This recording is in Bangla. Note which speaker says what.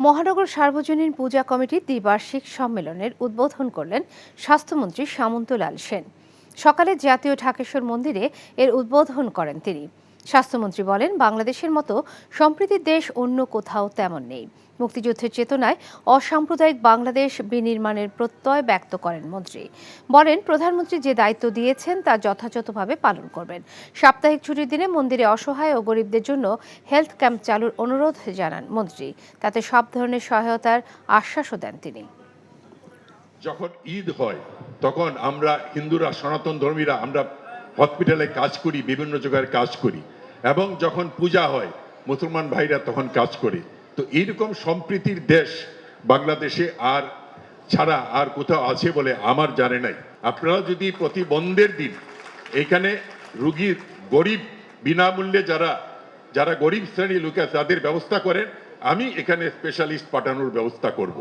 Speaker 1: মহানগর সার্বজনীন পূজা কমিটির দ্বিবার্ষিক সম্মেলনের উদ্বোধন করলেন স্বাস্থ্যমন্ত্রী সামন্তলাল সেন। সকালে জাতীয় ঢাকেশ্বর মন্দিরে এর উদ্বোধন করেন তিনি। স্বাস্থ্যমন্ত্রী বলেন, বাংলাদেশের মতো সম্প্রীতির দেশ অন্য কোথাও তেমন নেই। মুক্তিযুদ্ধের চেতনায় অসাম্প্রদায়িক বাংলাদেশ বিনির্মাণের প্রত্যয় ব্যক্ত করেন মন্ত্রী। বলেন, প্রধানমন্ত্রী যে দায়িত্ব দিয়েছেন তা যথাযথভাবে পালন করবেন। সাপ্তাহিক ছুটির দিনে মন্দিরে অসহায় ও গরিবদের জন্য হেলথ ক্যাম্প চালুর অনুরোধ জানান মন্ত্রী। তাতে সব ধরনের সহায়তার আশ্বাসও দেন তিনি।
Speaker 2: যখন ঈদ হয় তখন আমরা হিন্দুরা, সনাতন ধর্মীরা আমরা হসপিটালে কাজ করি, বিভিন্ন জায়গায় কাজ করি, এবং যখন পূজা হয় মুসলমান ভাইরা তখন কাজ করে। তো এইরকম সম্প্রীতির দেশ বাংলাদেশে আর ছাড়া আর কোথাও আছে বলে আমার জানে নাই। আপনারা যদি প্রতি বন্ধের দিন এখানে রুগীর গরিব বিনামূল্যে যারা গরিব শ্রেণীর লোক আছে তাদের ব্যবস্থা করেন, আমি এখানে স্পেশালিস্ট পাঠানোর ব্যবস্থা করব।